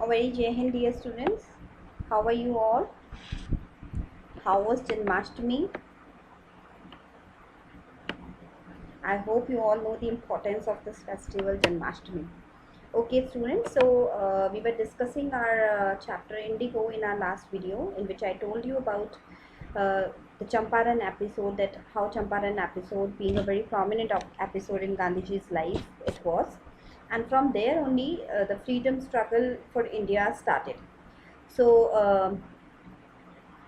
A very Jai Hind, dear students. How are you all? How was Janmashtami? I hope you all know the importance of this festival, Janmashtami. Okay, students. So we were discussing our chapter Indigo in our last video, in which I told you about the Champaran episode. That how Champaran episode, being a very prominent episode in Gandhiji's life, it was, and from there only the freedom struggle for India started. So.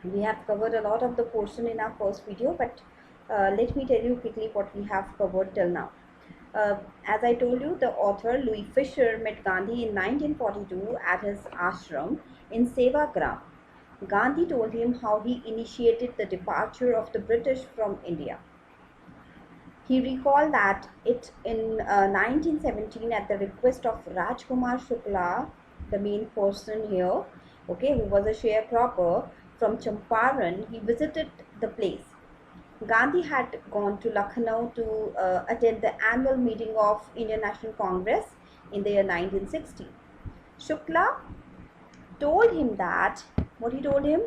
We have covered a lot of the portion in our first video, but let me tell you quickly what we have covered till now. As I told you, the author Louis Fisher met Gandhi in 1942 at his ashram in Sevagram. Gandhi told him how he initiated the departure of the British from India. He recalled that it in 1917 at the request of Rajkumar Shukla, the main person here, okay, who was a sharecropper from Champaran, he visited the place. Gandhi had gone to Lucknow to attend the annual meeting of Indian National Congress in the year 1960. Shukla told him that, what he told him?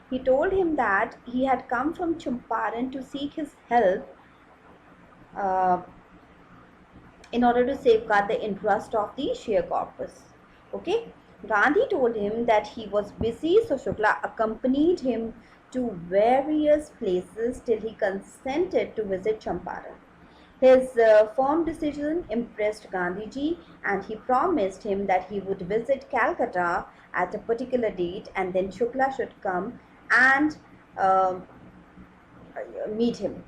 He told him that he had come from Champaran to seek his help uh, in order to safeguard the interest of the sharecroppers. Okay, Gandhi told him that he was busy, so Shukla accompanied him to various places till he consented to visit Champaran. His firm decision impressed Gandhiji, and he promised him that he would visit Calcutta at a particular date, and then Shukla should come and meet him.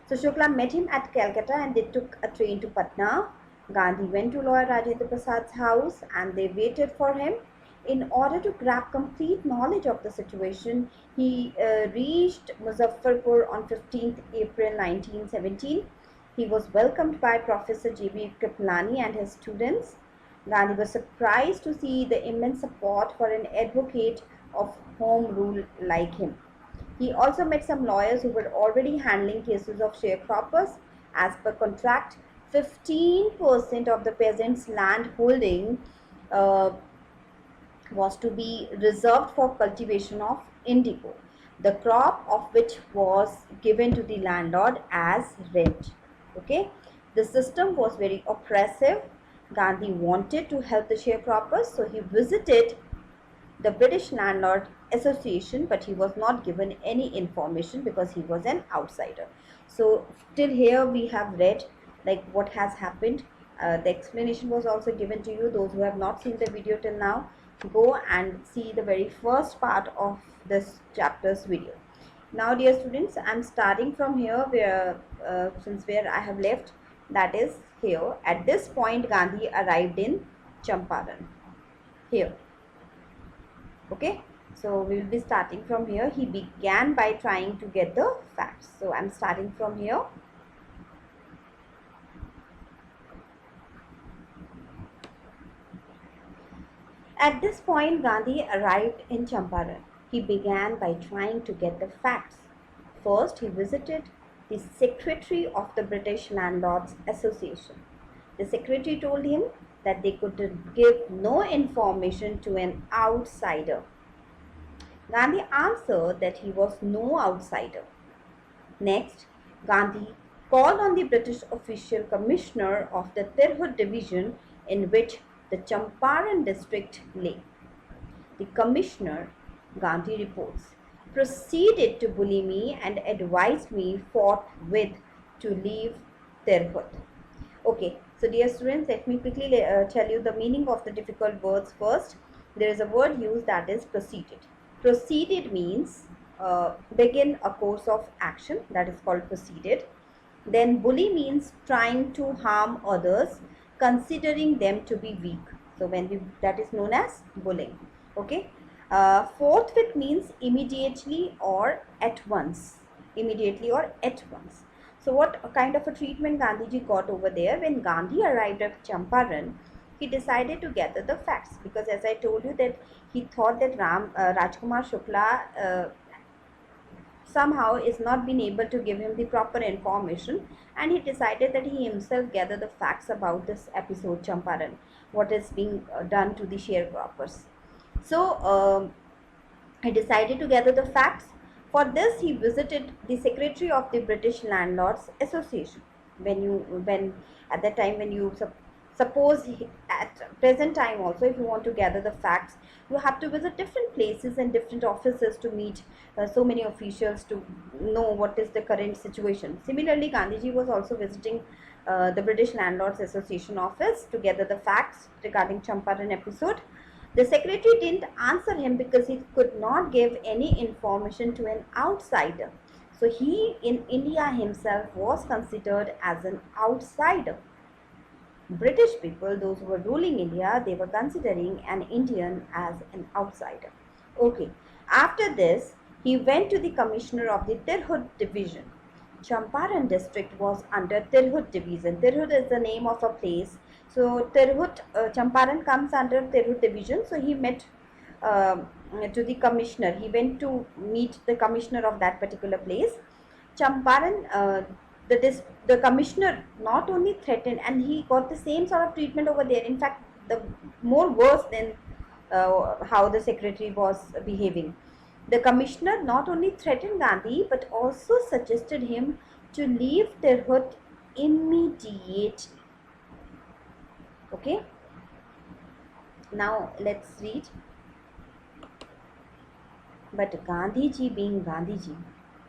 So Shukla met him at Calcutta and they took a train to Patna. Gandhi went to Lawyer Rajendra Prasad's house and they waited for him. In order to grab complete knowledge of the situation, he reached Muzaffarpur on 15th April 1917. He was welcomed by Professor J.B. Kripalani and his students. Gandhi was surprised to see the immense support for an advocate of home rule like him. He also met some lawyers who were already handling cases of sharecroppers. As per contract, 15% of the peasants' land holding uh, was to be reserved for cultivation of indigo, the crop of which was given to the landlord as rent. Okay, the system was very oppressive. Gandhi wanted to help the sharecroppers, so he visited the British Landlord Association, but he was not given any information because he was an outsider. So till here we have read like what has happened. The explanation was also given to you. Those who have not seen the video till now, go and see the very first part of this chapter's video. Now dear students, I am starting from here where since where I have left, that is here. At this point Gandhi arrived in Champaran, here. Okay, so we will be starting from here. He began by trying to get the facts. So I'm starting from here. At this point, Gandhi arrived in Champaran. He began by trying to get the facts. First, he visited the secretary of the British Landlords Association. The secretary told him that they could give no information to an outsider. Gandhi answered that he was no outsider. Next, Gandhi called on the British official commissioner of the Tirhut division in which the Champaran district lay. The commissioner, Gandhi reports, proceeded to bully me and advised me forthwith to leave Tirhut. Okay, so dear students, let me quickly tell you the meaning of the difficult words first. There is a word used, that is proceeded. Proceeded means begin a course of action, that is called proceeded. Then bully means trying to harm others, considering them to be weak. So that is known as bullying. Okay. Forthwith means immediately or at once. Immediately or at once. So what kind of a treatment Gandhiji got over there? When Gandhi arrived at Champaran, he decided to gather the facts, because as I told you that he thought that Rajkumar Shukla somehow is not being able to give him the proper information, and he decided that he himself gather the facts about this episode Champaran, what is being done to the sharecroppers. So he decided to gather the facts. For this, he visited the secretary of the British Landlords Association. When at that time, when you suppose at present time also, if you want to gather the facts, you have to visit different places and different offices to meet so many officials to know what is the current situation. Similarly, Gandhiji was also visiting the British Landlords Association office to gather the facts regarding Champaran episode. The secretary didn't answer him because he could not give any information to an outsider. So he in India himself was considered as an outsider. British people, those who were ruling India, they were considering an Indian as an outsider. Okay. After this, he went to the commissioner of the Tirhut division. Champaran district was under Tirhut division. Tirhut is the name of a place. So Tirhut, Champaran comes under Tirhut division. So he met uh, to the commissioner. He went to meet the commissioner of that particular place. Champaran, the commissioner not only threatened, and he got the same sort of treatment over there. In fact, the more worse than how the secretary was behaving. The commissioner not only threatened Gandhi but also suggested him to leave Tirhut immediately. Okay. Now let's read. But Gandhiji being Gandhiji,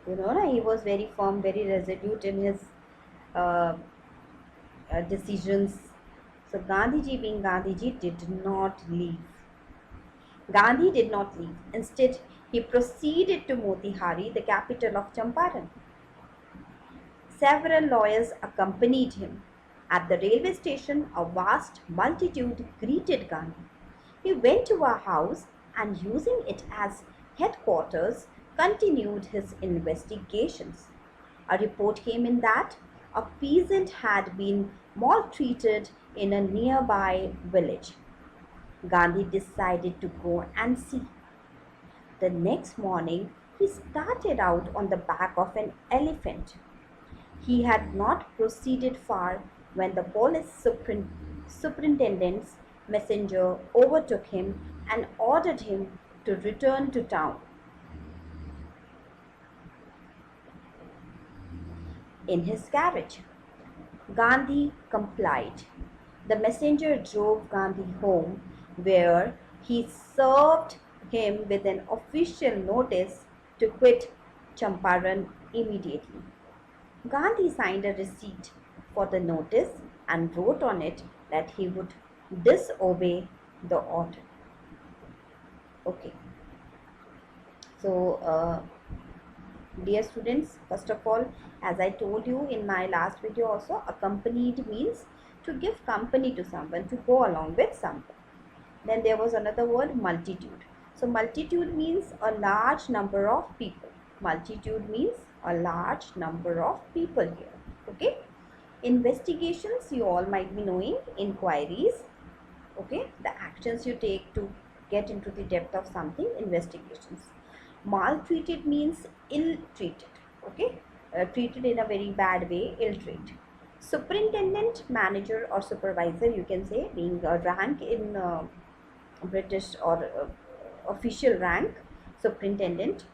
he was very firm, very resolute in his uh, decisions. So Gandhiji being Gandhiji did not leave. Gandhi did not leave. Instead, he proceeded to Motihari, the capital of Champaran. Several lawyers accompanied him. At the railway station, a vast multitude greeted Gandhi. He went to a house and, using it as headquarters, continued his investigations. A report came in that a peasant had been maltreated in a nearby village. Gandhi decided to go and see. The next morning, he started out on the back of an elephant. He had not proceeded far when the police superintendent's messenger overtook him and ordered him to return to town. In his carriage, Gandhi complied. The messenger drove Gandhi home, where he served him with an official notice to quit Champaran immediately. Gandhi signed a receipt for the notice and wrote on it that he would disobey the order. Okay. So, dear students, first of all, as I told you in my last video also, accompanied means to give company to someone, to go along with someone. Then there was another word, multitude. So multitude means a large number of people. Multitude means a large number of people here. Okay. Investigations, you all might be knowing, inquiries. Okay. The actions you take to get into the depth of something, investigations. Maltreated means ill-treated. Okay. Treated in a very bad way, ill-treated. Superintendent, manager or supervisor, you can say, being a rank in British or official rank, superintendent.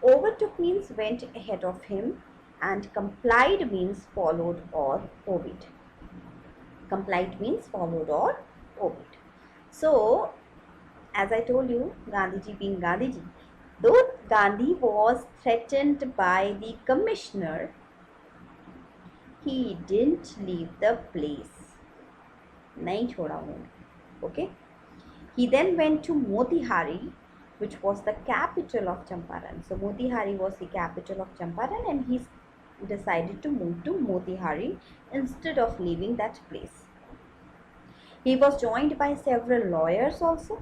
Overtook means went ahead of him, and complied means followed or obeyed. Complied means followed or obeyed. So, as I told you, Gandhiji being Gandhiji, though Gandhi was threatened by the commissioner, he didn't leave the place. Nahi choda unhone. Okay. He then went to Motihari, which was the capital of Champaran. So Motihari was the capital of Champaran, and he decided to move to Motihari instead of leaving that place. He was joined by several lawyers also.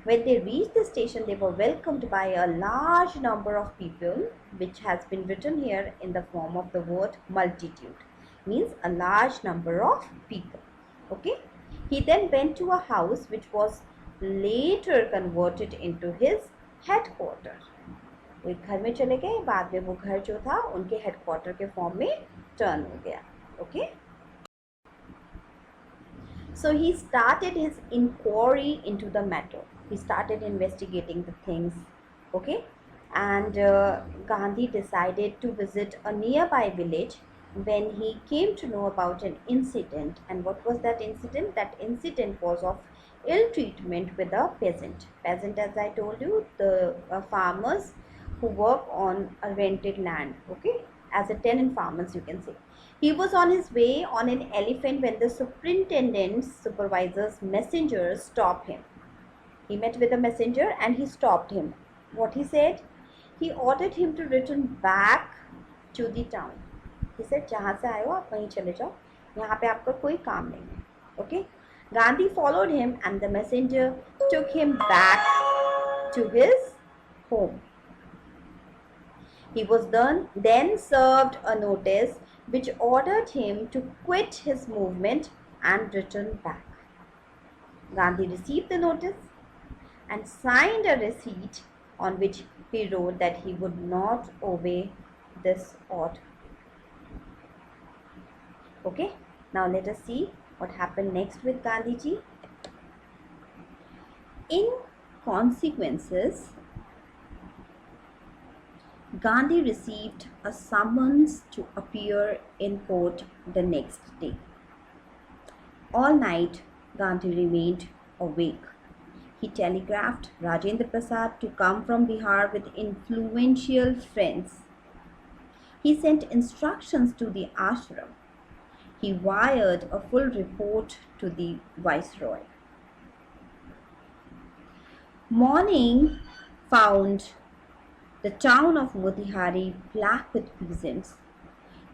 When they reached the station, they were welcomed by a large number of people, which has been written here in the form of the word multitude. Means a large number of people. Okay. He then went to a house which was later converted into his headquarters. वो एक घर में चले गए, बाद में वो घर जो था उनके हेडक्वार्टर के फॉर्म में टर्न हो गया. Okay, so he started his inquiry into the matter. He started investigating the things. Okay, and Gandhi decided to visit a nearby village when he came to know about an incident. And what was that incident? That incident was of ill treatment with a peasant. Peasant, as I told you, the farmers who work on a rented land. Okay, as a tenant farmers, you can say. He was on his way on an elephant when the superintendent's supervisor's messenger stopped him. He met with a messenger and he stopped him. What he said? He ordered him to return back to the town. He said, जहाँ से आए हो आप वहीं चले जाओ, यहाँ पे आपका कोई काम नहीं है. Okay? Gandhi followed him and the messenger took him back to his home. He was then served a notice which ordered him to quit his movement and return back. Gandhi received the notice and signed a receipt on which he wrote that he would not obey this order. Okay, now let us see what happened next with Gandhiji. In consequences, Gandhi received a summons to appear in court the next day. All night, Gandhi remained awake. He telegraphed Rajendra Prasad to come from Bihar with influential friends. He sent instructions to the ashram. He wired a full report to the viceroy. Morning found the town of Motihari black with peasants.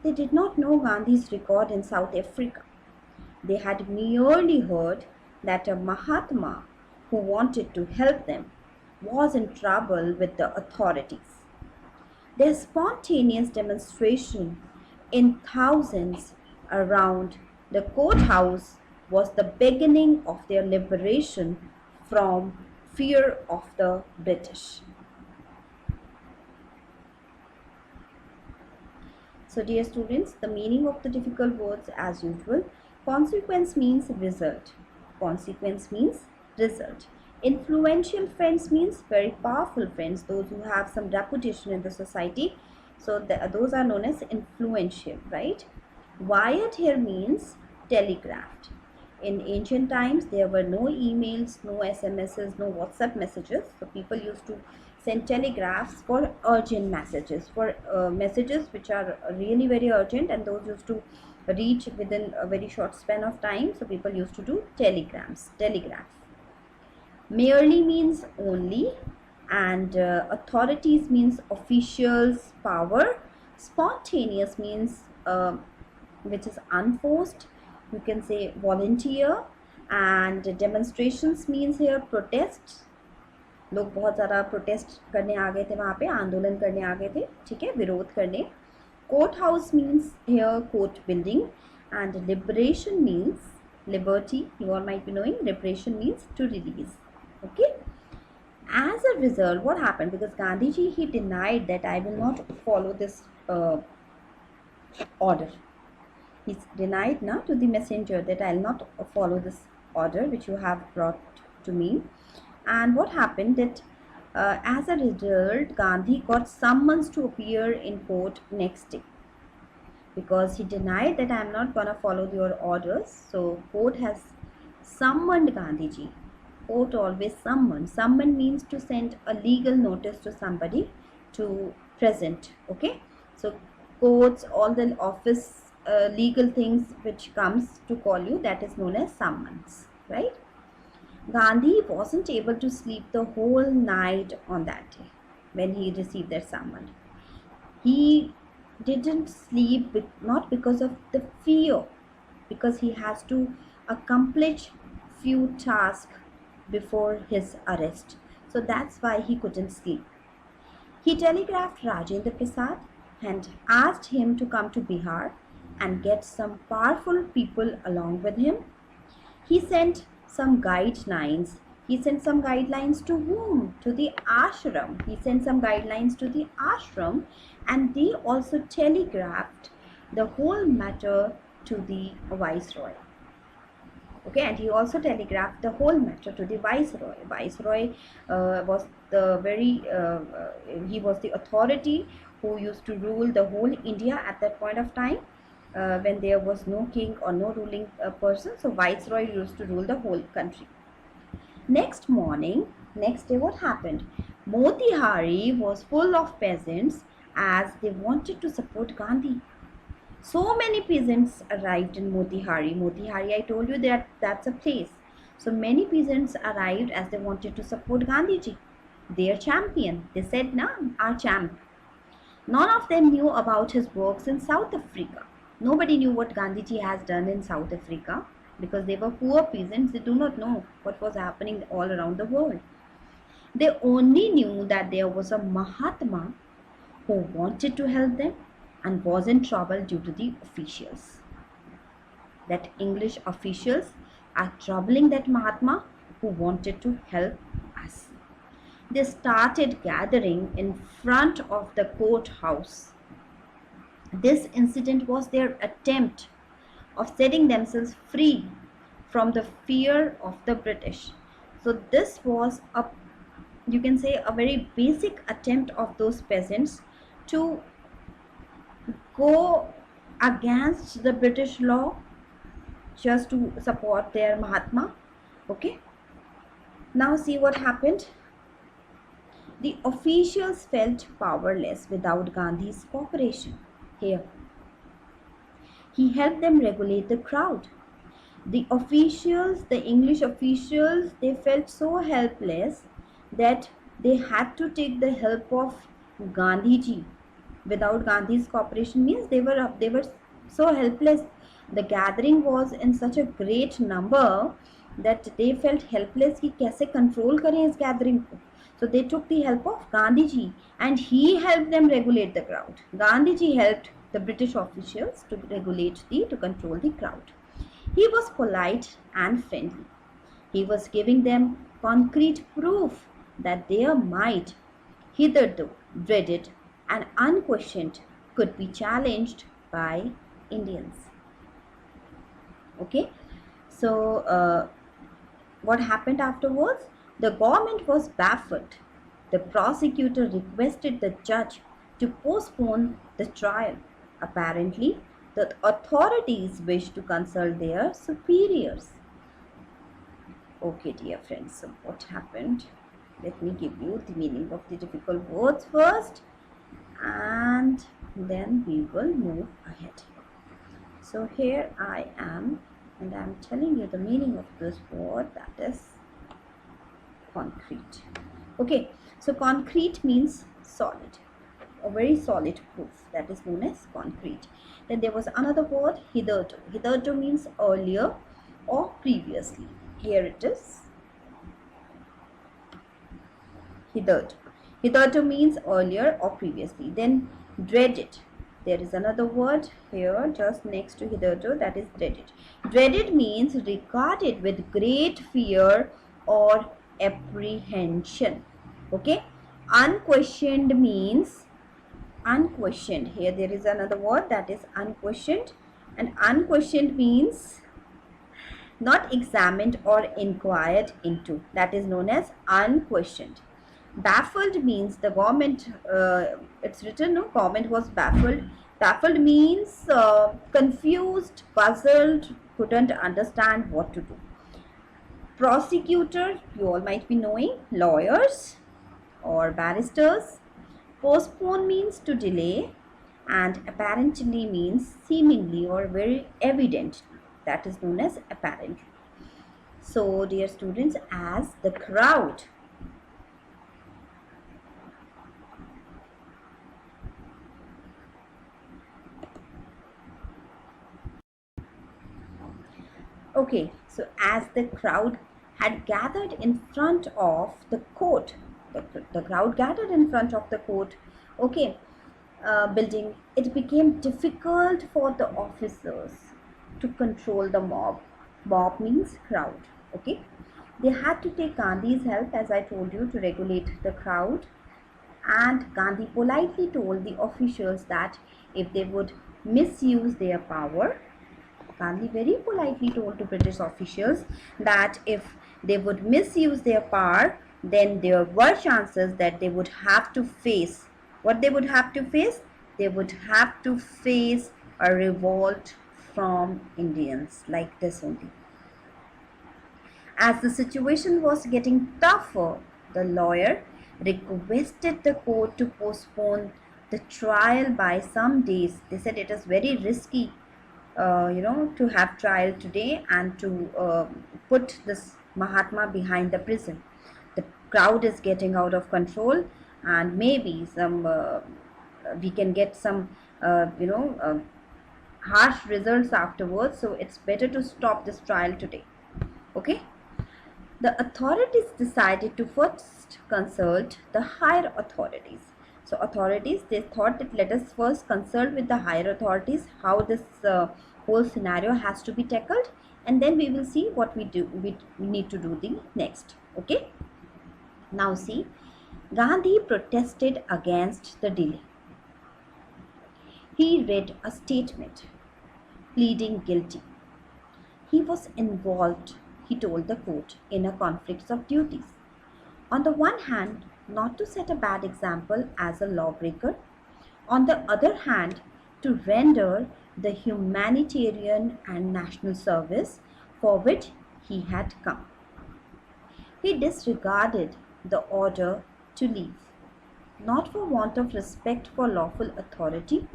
They did not know Gandhi's record in South Africa. They had merely heard that a Mahatma who wanted to help them was in trouble with the authorities. Their spontaneous demonstration in thousands around the courthouse was the beginning of their liberation from fear of the British. So dear students, the meaning of the difficult words as usual. Consequence means result. Consequence means result. Influential friends means very powerful friends, those who have some reputation in the society. So those are known as influential, right? Wired here means telegraphed. In ancient times, there were no emails, no SMSs, no WhatsApp messages. So people used to send telegraphs for urgent messages, for messages which are really very urgent, and those used to reach within a very short span of time. So people used to do telegrams, telegraphs. Merely means only, and authorities means officials, power. Spontaneous means which is unforced, you can say volunteer, and demonstrations means here protests. लोग बहुत ज़्यादा protest करने आ गए थे, वहाँ पे आंदोलन करने आ गए थे, ठीक है, विरोध करने. Court house means here court building, and liberation means liberty. You all might be knowing liberation means to release. Okay, as a result, what happened, because Gandhiji, he denied that I will not follow this order. He denied now to the messenger that I will not follow this order which you have brought to me. And what happened that as a result, Gandhi got summons to appear in court next day, because he denied that I am not gonna follow your orders. So court has summoned Gandhiji. Court always summon. Summon means to send a legal notice to somebody to present. Okay, so courts, all the office legal things which comes to call you, that is known as summons, right? Gandhi wasn't able to sleep the whole night on that day when he received that summon. He didn't sleep, not because of the fear, because he has to accomplish few tasks before his arrest. So that's why he couldn't sleep. He telegraphed Rajendra Prasad and asked him to come to Bihar and get some powerful people along with him. He sent some guidelines He sent some guidelines to whom? To the ashram. He sent some guidelines to the ashram, and they also telegraphed the whole matter to the viceroy. Okay, and he also telegraphed the whole matter to the viceroy. Viceroy was the he was the authority who used to rule the whole India at that point of time, when there was no king or no ruling person. So viceroy used to rule the whole country. Next morning, next day, what happened? Motihari was full of peasants as they wanted to support Gandhi. So many peasants arrived in Motihari. Motihari, I told you that that's a place. So many peasants arrived as they wanted to support Gandhiji, their champion. They said, "Na, our champ." None of them knew about his works in South Africa. Nobody knew what Gandhiji has done in South Africa because they were poor peasants. They do not know what was happening all around the world. They only knew that there was a Mahatma who wanted to help them and was in trouble due to the officials. That English officials are troubling that Mahatma who wanted to help us. They started gathering in front of the courthouse. This incident was their attempt of setting themselves free from the fear of the British. So this was a, you can say, a very basic attempt of those peasants to go against the British law just to support their Mahatma. Okay, now see what happened. The officials felt powerless without Gandhi's cooperation. Here, he helped them regulate the crowd. The officials, the English officials, they felt so helpless that they had to take the help of Gandhiji. Without Gandhi's cooperation means they were so helpless. The gathering was in such a great number that they felt helpless कि कैसे control करें इस gathering को. So they took the help of Gandhiji and he helped them regulate the crowd. Gandhiji helped the British officials to control the crowd. He was polite and friendly. He was giving them concrete proof that their might, hitherto dreaded and unquestioned, could be challenged by Indians. Okay, so what happened afterwards? The government was baffled. The prosecutor requested the judge to postpone the trial. Apparently, the authorities wished to consult their superiors. Okay, dear friends, so what happened? Let me give you the meaning of the difficult words first, and then we will move ahead. So here I am, and I am telling you the meaning of this word, that is concrete. Okay, so concrete means solid, a very solid proof, that is known as concrete. Then there was another word, hitherto. Hitherto means earlier or previously. Here it is, hitherto. Hitherto means earlier or previously. Then dreaded. There is another word here just next to hitherto, that is dreaded. Dreaded means regarded with great fear or apprehension. Okay, unquestioned means unquestioned. Here there is another word, that is unquestioned, and unquestioned means not examined or inquired into, that is known as unquestioned. Baffled means the government, it's written, no, government was baffled. Baffled means confused, puzzled, couldn't understand what to do. Prosecutor, you all might be knowing, lawyers or barristers. Postpone means to delay, and apparently means seemingly or very evidently, that is known as apparently. So dear students, as the crowd okay, so as the crowd had gathered in front of the court, the crowd gathered in front of the court, okay, building, it became difficult for the officers to control the mob. Mob means crowd, okay. They had to take Gandhi's help, as I told you, to regulate the crowd. And Gandhi politely told the officials that if they would misuse their power, Gandhi very politely told to British officials that if they would misuse their power, then there were chances that they would have to face what they would have to face. They would have to face a revolt from Indians like this only. As the situation was getting tougher, the lawyer requested the court to postpone the trial by some days. They said it is very risky, to have trial today and to put this Mahatma behind the prison. The crowd is getting out of control, and maybe some we can get some, harsh results afterwards. So it's better to stop this trial today. Okay. The authorities decided to first consult the higher authorities. So authorities, they thought that let us first consult with the higher authorities how this whole scenario has to be tackled, and then we will see what we need to do the next. Okay. Now see, Gandhi protested against the delay. He read a statement pleading guilty. He was involved, he told the court, in a conflict of duties. On the one hand, not to set a bad example as a lawbreaker. On the other hand, to render the humanitarian and national service for which he had come. He disregarded the order to leave, not for want of respect for lawful authority,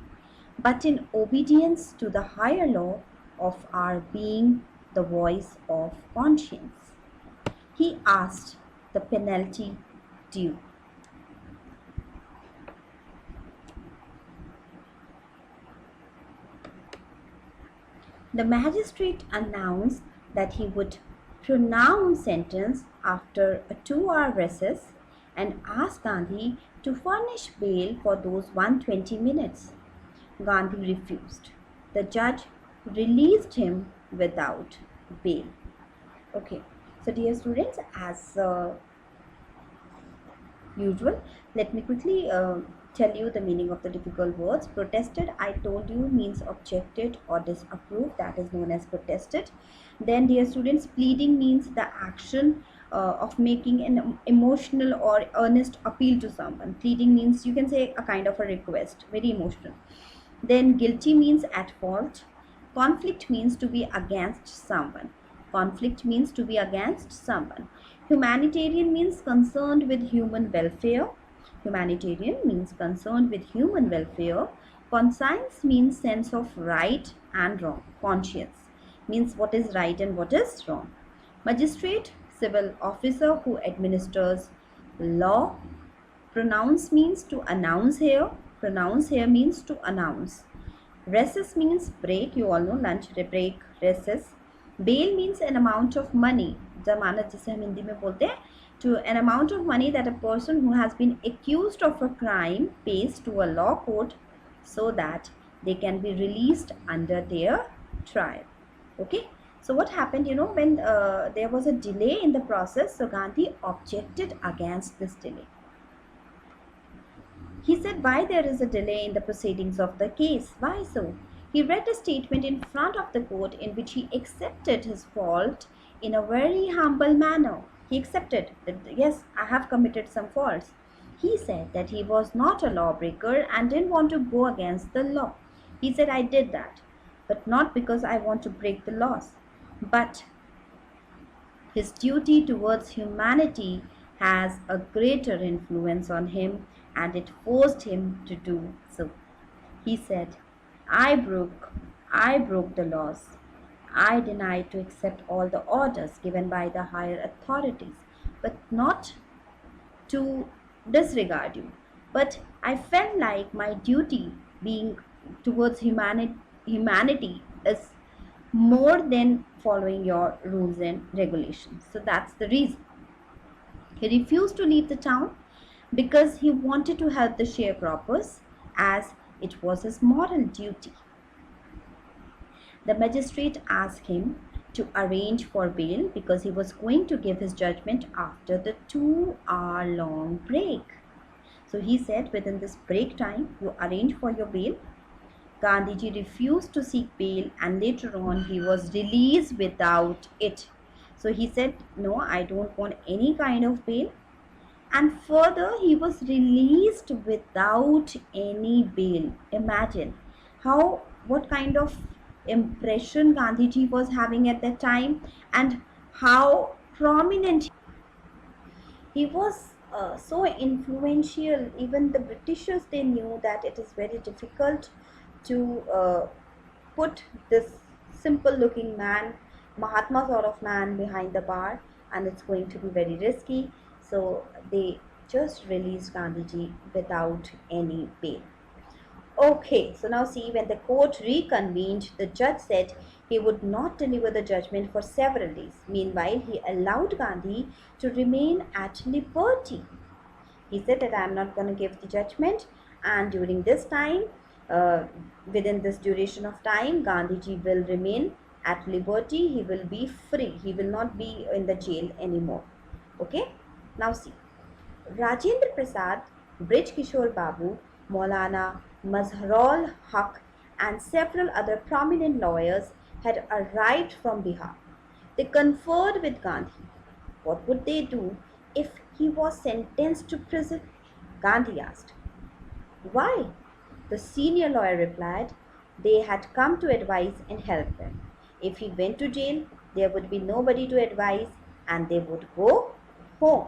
but in obedience to the higher law of our being the voice of conscience. He asked the penalty due. The magistrate announced that he would pronounce sentence after a 2-hour recess and asked Gandhi to furnish bail for those 120 minutes. Gandhi refused. The judge released him without bail. Okay, so dear students, as usual, let me quickly tell you the meaning of the difficult words. Protested, I told you, means objected or disapproved. That is known as protested. Then, dear students, pleading means the action of making an emotional or earnest appeal to someone. Pleading means, you can say, a kind of a request, very emotional. Then guilty means at fault. Conflict means to be against someone. Conflict means to be against someone. Humanitarian means concerned with human welfare. Humanitarian means concerned with human welfare. Conscience means sense of right and wrong. Conscience means what is right and what is wrong. Magistrate, civil officer who administers law. Pronounce means to announce here. Pronounce here means to announce. Recess means break. You all know lunch break, recess. Bail means an amount of money. जमानत जिसे हम हिंदी में बोलते हैं, to an amount of money that a person who has been accused of a crime pays to a law court so that they can be released under their trial. Okay. So what happened, when there was a delay in the process, so Gandhi objected against this delay. He said why there is a delay in the proceedings of the case. Why so? He read a statement in front of the court in which he accepted his fault in a very humble manner. He accepted that, yes, I have committed some faults. He said that he was not a lawbreaker and didn't want to go against the law. He said, I did that, but not because I want to break the laws, but his duty towards humanity has a greater influence on him and it forced him to do so. He said, I broke the laws. I denied to accept all the orders given by the higher authorities, but not to disregard you. But I felt like my duty being towards humanity is more than following your rules and regulations. So that's the reason. He refused to leave the town because he wanted to help the sharecroppers as it was his moral duty. The magistrate asked him to arrange for bail because he was going to give his judgment after the 2-hour long break. So he said, within this break time, you arrange for your bail. Gandhiji refused to seek bail, and later on he was released without it. So he said, no, I don't want any kind of bail. And further, he was released without any bail. Imagine what kind of impression Gandhiji was having at that time, and how prominent he was. So influential. Even the Britishers, they knew that it is very difficult to put this simple looking man, Mahatma sort of man, behind the bar, and it's going to be very risky. So they just released Gandhiji without any bail. Okay, so now see, when the court reconvened, the judge said he would not deliver the judgment for several days. Meanwhile, he allowed Gandhi to remain at liberty. He said that I am not going to give the judgment, and during this time, uh, within this duration of time, Gandhiji will remain at liberty. He will be free. He will not be in the jail anymore. Okay, now see. Rajendra Prasad, Brij Kishore Babu, Maulana Mazharul Haq, and several other prominent lawyers had arrived from Bihar. They conferred with Gandhi. What would they do if he was sentenced to prison? Gandhi asked. Why? The senior lawyer replied, they had come to advise and help him. If he went to jail, there would be nobody to advise and they would go home.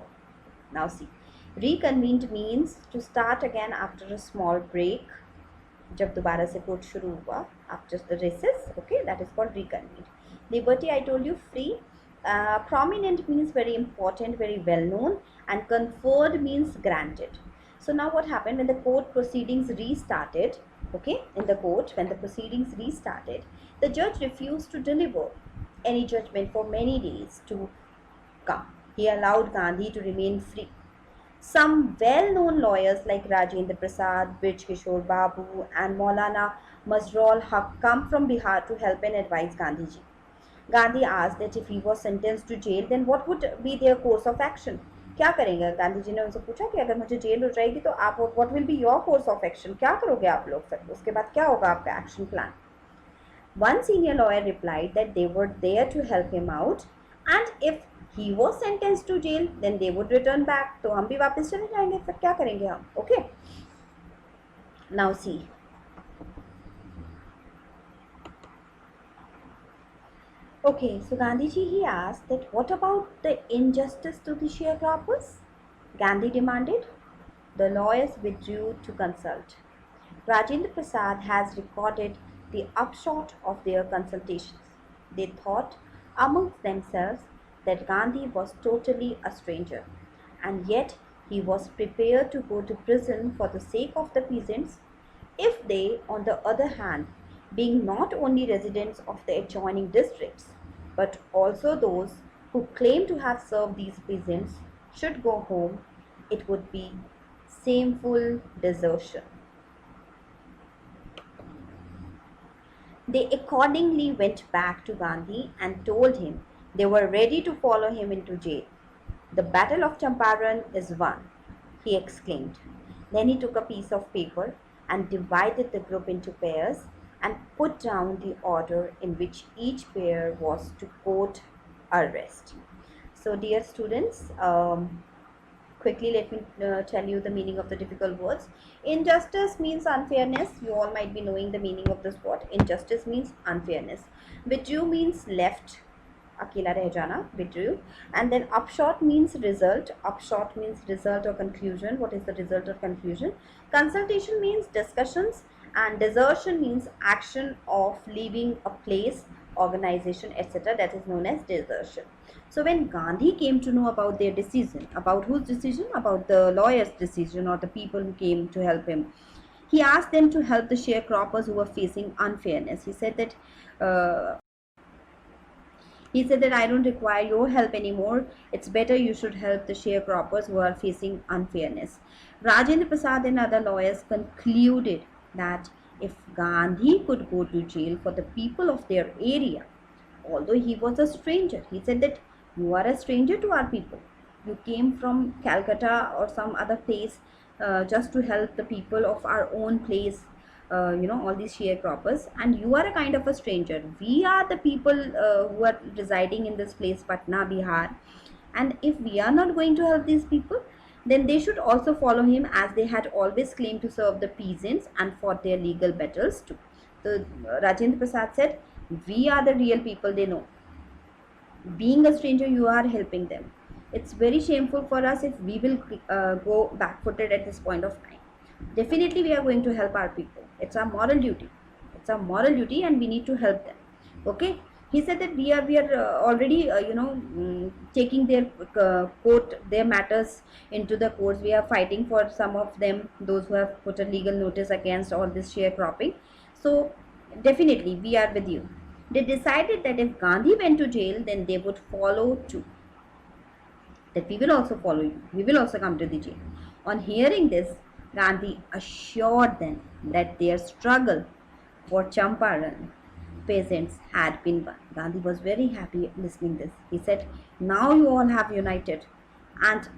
Now see, reconvened means to start again after a small break. जब दोबारा से court शुरू हुआ after the recess, okay, that is called reconvened. Liberty, I told you, free. Prominent means very important, very well known, and conferred means granted. So now what happened when the court proceedings restarted? Okay, in the court, when the proceedings restarted, the judge refused to deliver any judgment for many days to come. He allowed Gandhi to remain free. Some well-known lawyers like Rajendra Prasad, Brij Kishore Babu, and Maulana Mazharul Haq come from Bihar to help and advise Gandhiji. Gandhi asked that if he was sentenced to jail, then what would be their course of action? क्या करेंगे? गांधी जी ने उनसे पूछा कि अगर मुझे jail हो जाएगी तो आप what will be your course of action, क्या करोगे आप लोग, फिर उसके बाद क्या होगा आपका action plan? One senior lawyer replied that they were there to help him out, and if he was sentenced to jail, then they would return back. तो हम भी वापस चले जाएंगे, फिर क्या करेंगे हम? Okay. Now see. Okay, so Gandhiji, he asked that what about the injustice to the sharecroppers? Gandhi demanded. The lawyers withdrew to consult. Rajendra Prasad has recorded the upshot of their consultations. They thought amongst themselves that Gandhi was totally a stranger, and yet he was prepared to go to prison for the sake of the peasants, if they, on the other hand, being not only residents of the adjoining districts, but also those who claim to have served these peasants, should go home, it would be shameful desertion. They accordingly went back to Gandhi and told him they were ready to follow him into jail. The battle of Champaran is won, he exclaimed. Then he took a piece of paper and divided the group into pairs and put down the order in which each pair was to quote arrest. So dear students, quickly let me tell you the meaning of the difficult words. Injustice means unfairness. You all might be knowing the meaning of this word. Injustice means unfairness. Withdrew means left. Akela reh jana, withdrew. And then upshot means result. Upshot means result or conclusion. What is the result or conclusion? Consultation means discussions, and desertion means action of leaving a place, organization, etc. That is known as desertion. So when Gandhi came to know about their decision, about whose decision? About the lawyer's decision or the people who came to help him, he asked them to help the sharecroppers who were facing unfairness. He said that I don't require your help anymore. It's better you should help the sharecroppers who are facing unfairness. Rajendra Prasad and other lawyers concluded that if Gandhi could go to jail for the people of their area, although he was a stranger. He said that you are a stranger to our people. You came from Calcutta or some other place just to help the people of our own place, all these sharecroppers, and you are a kind of a stranger. We are the people who are residing in this place, Patna, Bihar, and if we are not going to help these people, then they should also follow him, as they had always claimed to serve the peasants and fought their legal battles too. So Rajendra Prasad said, we are the real people they know. Being a stranger, you are helping them. It's very shameful for us if we will go backfooted at this point of time. Definitely we are going to help our people. It's our moral duty. It's our moral duty, and we need to help them. Okay. He said that we are already taking their their matters into the courts. We are fighting for some of them, those who have put a legal notice against all this sharecropping. So definitely we are with you. They decided that if Gandhi went to jail, then they would follow too. That we will also follow you. We will also come to the jail. On hearing this, Gandhi assured them that their struggle for Champaran peasants had been won. Gandhi was very happy listening this. He said, now you all have united, and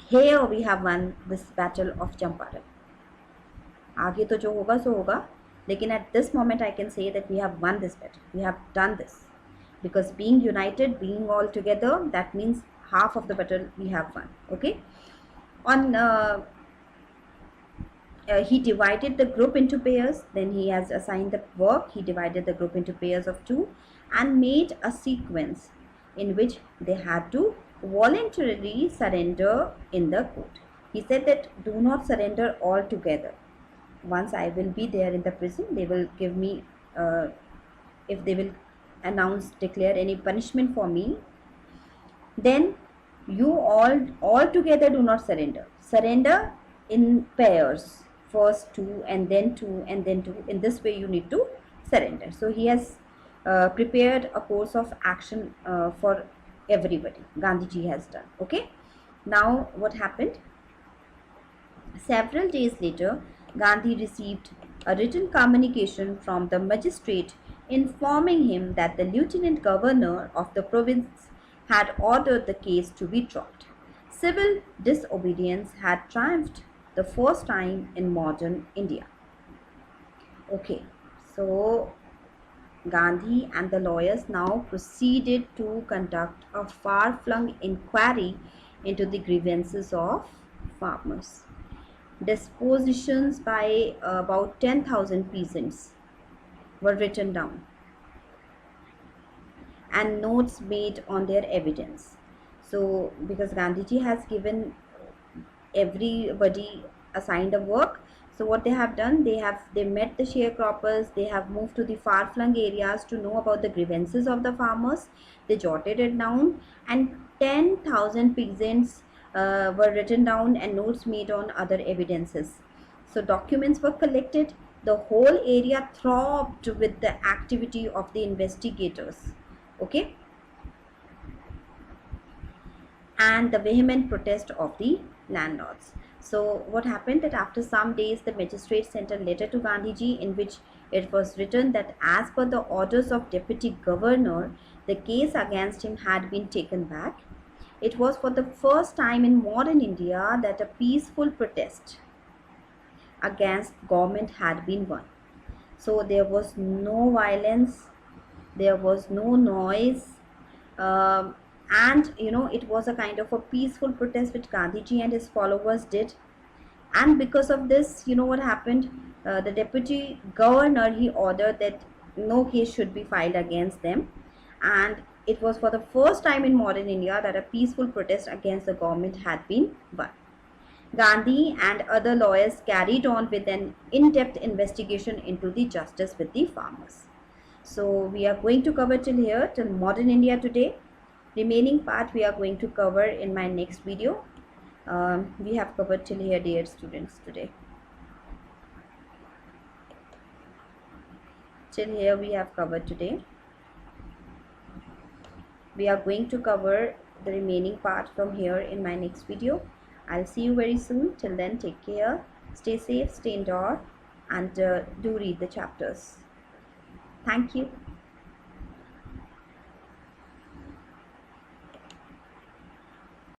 here we have won this battle of Champaran. आगे तो जो होगा सो होगा, लेकिन at this moment I can say that we have won this battle. We have done this. Because being united, being all together, that means half of the battle we have won. Okay. He divided the group into pairs. Then he has assigned the work. He divided the group into pairs of 2 and made a sequence in which they had to voluntarily surrender in the court. He said that do not surrender all together. Once I will be there in the prison, they will give me, if they will declare any punishment for me, then you all together do not surrender. Surrender in pairs, first 2 and then 2 and then 2. In this way you need to surrender. So he has prepared a course of action for everybody. Gandhiji has done. Okay. Now what happened? Several days later, Gandhi received a written communication from the magistrate informing him that the lieutenant governor of the province had ordered the case to be dropped. Civil disobedience had triumphed the first time in modern India. Okay, so Gandhi and the lawyers now proceeded to conduct a far-flung inquiry into the grievances of farmers. Dispositions by about 10,000 peasants were written down and notes made on their evidence. So because Gandhiji has given everybody assigned a work, so what they have done, they met the sharecroppers, they have moved to the far-flung areas to know about the grievances of the farmers. They jotted it down, and 10,000 peasants were written down and notes made on other evidences. So documents were collected. The whole area throbbed with the activity of the investigators. Okay, and the vehement protest of the landlords. So what happened, that after some days the magistrate sent a letter to Gandhiji in which it was written that as per the orders of deputy governor, the case against him had been taken back. It was for the first time in modern India that a peaceful protest against government had been won. So there was no violence, there was no noise, and it was a kind of a peaceful protest which Gandhiji and his followers did. And because of this, what happened, the deputy governor, he ordered that no case should be filed against them, and it was for the first time in modern India that a peaceful protest against the government had been won. Gandhi and other lawyers carried on with an in-depth investigation into the justice with the farmers. So we are going to cover till here, till modern India today. Remaining part we are going to cover in my next video. We have covered till here, dear students, today. Till here we have covered today. We are going to cover the remaining part from here in my next video. I'll see you very soon. Till then, take care, stay safe, stay indoor, and do read the chapters. Thank you.